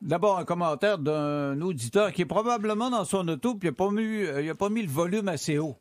D'abord, un commentaire d'un auditeur qui est probablement dans son auto, puis il a pas mis le volume assez haut.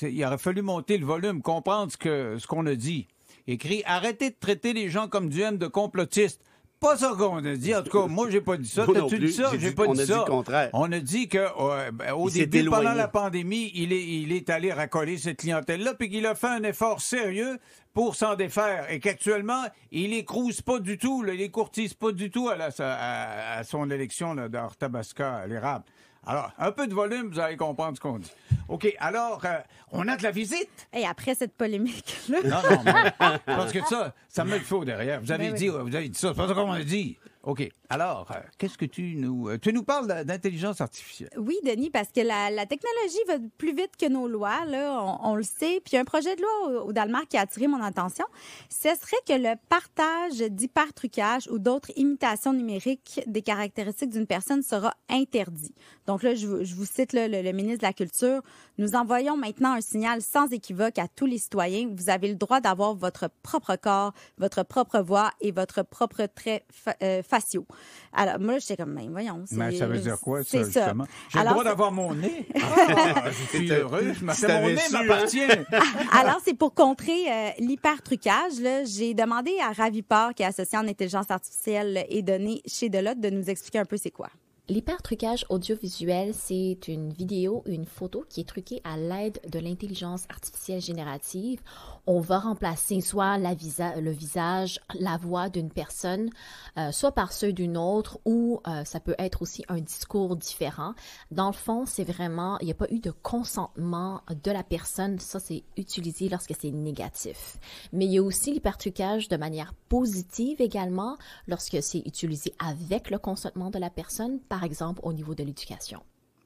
Il aurait fallu monter le volume, comprendre ce qu'on a dit. Écrit « Arrêtez de traiter les gens comme du M de complotistes ». Pas ça qu'on a dit. En tout cas, moi, j'ai pas dit ça. T'as-tu dit ça? J'ai pas dit ça. On a dit le contraire. On a dit que au début, pendant la pandémie, il est allé racoler cette clientèle-là, puis qu'il a fait un effort sérieux pour s'en défaire. Et qu'actuellement, il les crouse pas du tout, là, il les courtise pas du tout à son élection là, d'Arthabasca à l'érable. Alors, un peu de volume, vous allez comprendre ce qu'on dit. OK, alors, on a de la visite. Et après cette polémique-là... Non, mais, parce que ça me le faut derrière. Vous avez dit ça, c'est pas ça qu'on a dit. OK. Alors, qu'est-ce que tu nous parles d'intelligence artificielle? Oui, Denis, parce que la technologie va plus vite que nos lois, là, on le sait. Puis il y a un projet de loi au Danemark qui a attiré mon attention. Ce serait que le partage d'hypertrucage ou d'autres imitations numériques des caractéristiques d'une personne sera interdit. Donc là, je vous cite là, le ministre de la Culture. Nous envoyons maintenant un signal sans équivoque à tous les citoyens. Vous avez le droit d'avoir votre propre corps, votre propre voix et votre propre trait faciaux. Alors, moi, j'étais comme, ben, voyons. Mais ça veut dire quoi, ça, justement? J'ai le Alors, droit d'avoir mon nez. Je suis heureux. Mon nez m'appartient. Alors, c'est pour contrer l'hypertrucage. Là, j'ai demandé à Raviport, qui est associé en intelligence artificielle et données chez Deloitte, de nous expliquer un peu c'est quoi. L'hypertrucage audiovisuel, c'est une vidéo ou une photo qui est truquée à l'aide de l'intelligence artificielle générative. On va remplacer soit le visage, la voix d'une personne, soit par ceux d'une autre, ou ça peut être aussi un discours différent. Dans le fond, c'est vraiment, il n'y a pas eu de consentement de la personne. Ça, c'est utilisé lorsque c'est négatif. Mais il y a aussi l'hypertrucage de manière positive également, lorsque c'est utilisé avec le consentement de la personne, par exemple au niveau de l'éducation.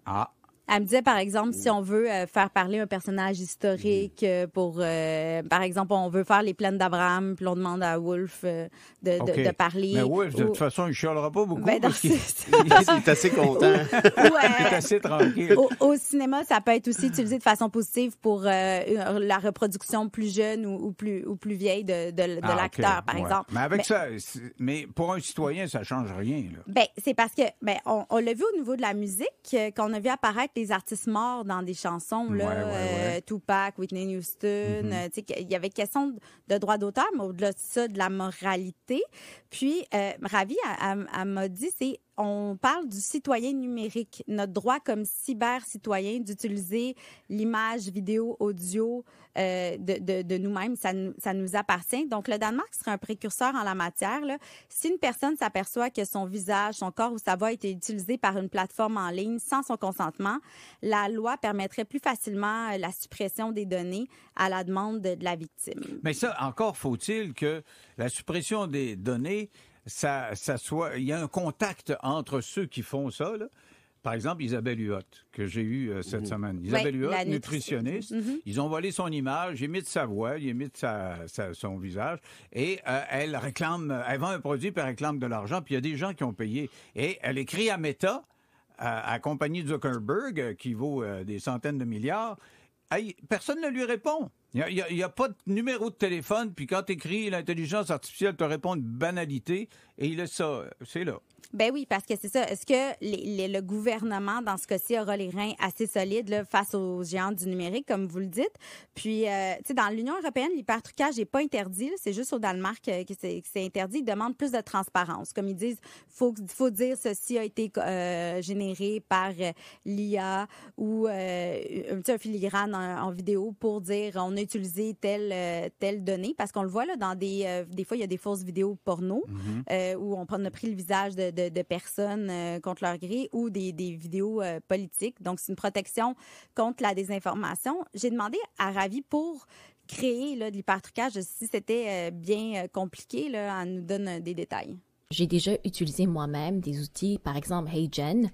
Ah. Elle me disait, par exemple, si on veut faire parler un personnage historique pour, par exemple, on veut faire les plaines d'Abraham, puis on demande à Wolf de parler. Mais Wolf, de toute façon, il ne chialera pas beaucoup parce qu'il est assez content. Il est assez tranquille. Au cinéma, ça peut être aussi utilisé de façon positive pour la reproduction plus jeune ou plus vieille de l'acteur, par exemple. Mais avec ça, mais pour un citoyen, ça ne change rien. Là. Ben, c'est parce que on l'a vu au niveau de la musique, qu'on a vu apparaître des artistes morts dans des chansons, là, Tupac, Whitney Houston, il y avait question de droit d'auteur, mais au-delà de ça, de la moralité. Puis, Ravi, elle m'a dit, on parle du citoyen numérique, notre droit comme cyber-citoyen d'utiliser l'image, vidéo, audio de nous-mêmes, ça nous appartient. Donc, le Danemark serait un précurseur en la matière. Là. Si une personne s'aperçoit que son visage, son corps ou sa voix a été utilisé par une plateforme en ligne sans son consentement, la loi permettrait plus facilement la suppression des données à la demande de la victime. Mais ça, encore faut-il que la suppression des données, ça soit, il y a un contact entre ceux qui font ça, là. Par exemple, Isabelle Huot, que j'ai eue cette semaine. Isabelle Huot, nutritionniste. Ils ont volé son image, ils imitent sa voix, ils imitent son visage. Et elle réclame, elle vend un produit, puis elle réclame de l'argent. Puis il y a des gens qui ont payé. Et elle écrit à Meta, à la compagnie Zuckerberg, qui vaut des centaines de milliards. Personne ne lui répond. Il n'y a pas de numéro de téléphone, puis quand tu écris, l'intelligence artificielle te répond une banalité, et il laisse ça, c'est là. Ben oui, parce que c'est ça. Est-ce que le gouvernement, dans ce cas-ci, aura les reins assez solides là, face aux géants du numérique, comme vous le dites? Puis, tu sais, dans l'Union européenne, l'hypertrucage n'est pas interdit. Là. C'est juste au Danemark que c'est interdit. Ils demandent plus de transparence. Comme ils disent, faut dire ceci a été généré par l'IA ou un filigrane en vidéo pour dire on a utilisé telle donnée. Parce qu'on le voit, là, dans des fois, il y a des fausses vidéos porno où on a pris le visage de personnes contre leur gré ou des vidéos politiques. Donc, c'est une protection contre la désinformation. J'ai demandé à Ravi pour créer là, de l'hypertrucage si c'était bien compliqué. Là, elle nous donne des détails. J'ai déjà utilisé moi-même des outils, par exemple HeyGen.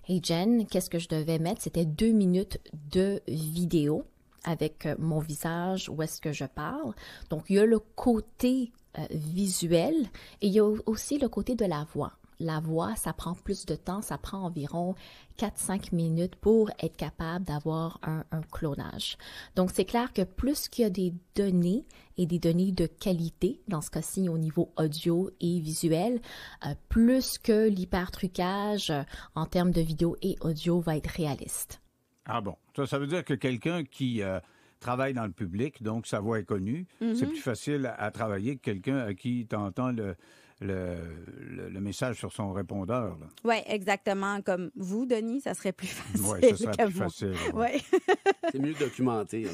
HeyGen, qu'est-ce que je devais mettre? C'était 2 minutes de vidéo avec mon visage, où est-ce que je parle. Donc, il y a le côté visuel et il y a aussi le côté de la voix. la voix, ça prend plus de temps, ça prend environ 4-5 minutes pour être capable d'avoir un clonage. Donc, c'est clair que plus qu'il y a des données et des données de qualité, dans ce cas-ci au niveau audio et visuel, plus que l'hypertrucage en termes de vidéo et audio va être réaliste. Ah bon, ça veut dire que quelqu'un qui travaille dans le public, donc sa voix est connue, c'est plus facile à travailler que quelqu'un à qui tu entends le message sur son répondeur. Oui, exactement. Comme vous, Denis, ça serait plus facile. Oui, ça serait plus facile. Ouais. C'est mieux documenté.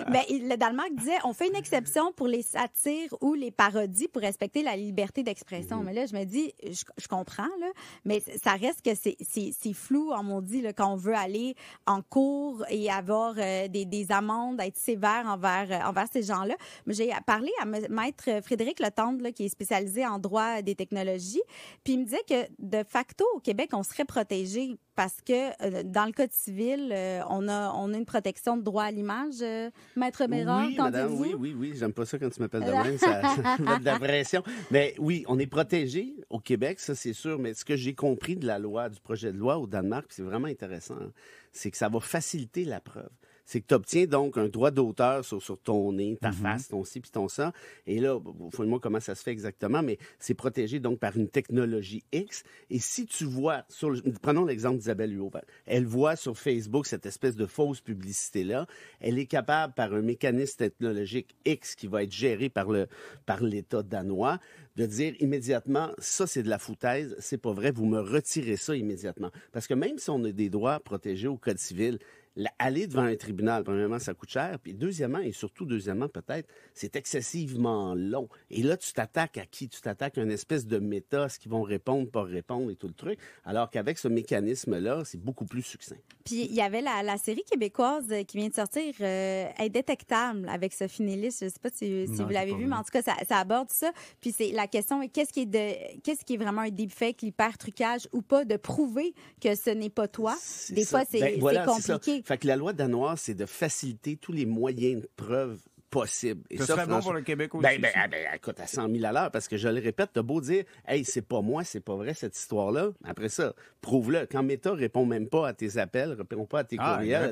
Mais le Danemark disait, on fait une exception pour les satires ou les parodies pour respecter la liberté d'expression. Mais là, je me dis, je comprends, là, mais ça reste que c'est flou, en maudit, là, quand on veut aller en cours et avoir des amendes, être sévère envers ces gens-là. Mais j'ai parlé à Maître Frédéric Letendre, là, qui est spécialisé en droit des technologies, puis il me disait que de facto, au Québec, on serait protégé parce que dans le Code civil, on a une protection de droit à l'image. Maître Bérard, oui, qu'en madame, dites-vous? oui. J'aime pas ça quand tu m'appelles de même, ça met de la pression. Mais oui, on est protégé au Québec, ça c'est sûr. Mais ce que j'ai compris de la loi, du projet de loi au Danemark, puis c'est vraiment intéressant, hein, c'est que ça va faciliter la preuve. C'est que tu obtiens donc un droit d'auteur sur ton nez, ta face, ton ci puis ton ça. Et là, fouille-moi comment ça se fait exactement, mais c'est protégé donc par une technologie X. Et si tu vois, prenons l'exemple d'Isabelle Huot, elle voit sur Facebook cette espèce de fausse publicité-là, elle est capable, par un mécanisme technologique X qui va être géré par l'État danois, de dire immédiatement, ça c'est de la foutaise, c'est pas vrai, vous me retirez ça immédiatement. Parce que même si on a des droits protégés au Code civil, aller devant un tribunal, premièrement, ça coûte cher. Puis deuxièmement, et surtout deuxièmement peut-être, c'est excessivement long. Et là, tu t'attaques à qui? Tu t'attaques à une espèce de méta, ce qu'ils vont répondre, pas répondre et tout le truc. Alors qu'avec ce mécanisme-là, c'est beaucoup plus succinct. Puis il y avait la série québécoise qui vient de sortir, Indétectable, avec Sophie Nélis. Je ne sais pas si vous l'avez vu, mais en tout cas, ça aborde ça. Puis c'est la question est qu'est-ce qui est vraiment un deepfake, l'hypertrucage ou pas, de prouver que ce n'est pas toi. Des fois, c'est compliqué. Fait que la loi danoise, c'est de faciliter tous les moyens de preuve possible. Et ça serait bon pour le Québec aussi. Écoute, à 100 000 à l'heure, parce que je le répète, t'as beau dire, hey, c'est pas moi, c'est pas vrai cette histoire-là. Après ça, prouve-le. Quand Meta répond même pas à tes appels, répond pas à tes courriels,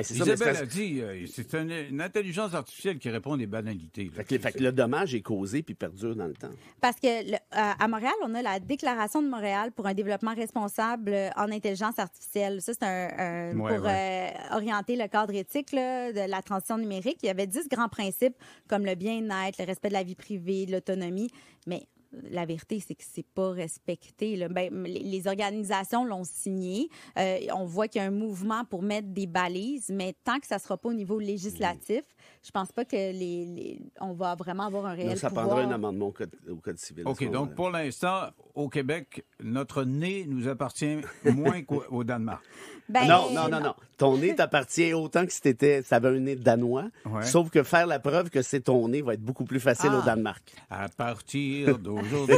c'est Isabelle a dit, c'est une intelligence artificielle qui répond à des banalités. Fait que le dommage est causé puis perdure dans le temps. Parce que à Montréal, on a la Déclaration de Montréal pour un développement responsable en intelligence artificielle. Ça, c'est pour orienter le cadre éthique là, de la transition numérique. Il y avait 10 grands principes comme le bien-être, le respect de la vie privée, de l'autonomie, mais la vérité, c'est que c'est pas respecté. Là. Les organisations l'ont signé. On voit qu'il y a un mouvement pour mettre des balises, mais tant que ça sera pas au niveau législatif, je pense pas que on va vraiment avoir un réel ça pouvoir. prendra un amendement au Code civil. OK, donc pour l'instant, au Québec, notre nez nous appartient moins qu'au Danemark. Non. Ton nez t'appartient autant que si t'avais un nez danois, sauf que faire la preuve que c'est ton nez va être beaucoup plus facile au Danemark. À partir d'aujourd'hui,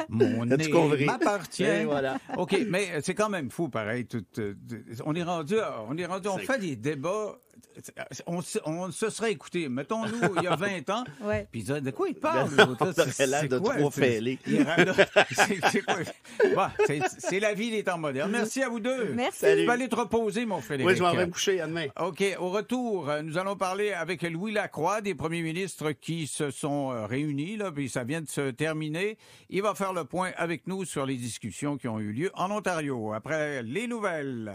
mon nez m'appartient. Voilà. OK, mais c'est quand même fou, pareil. On est rendu, on fait des débats. On se serait écouté. Mettons-nous, il y a 20 ans, puis de quoi il parle? C'est l'air de trois fêlés. C'est la vie des temps modernes. Merci à vous deux. Merci. Tu vas aller te reposer, mon Frédéric. Oui, je vais me coucher à demain. OK, au retour, nous allons parler avec Louis Lacroix, des premiers ministres qui se sont réunis, là, puis ça vient de se terminer. Il va faire le point avec nous sur les discussions qui ont eu lieu en Ontario. Après les nouvelles.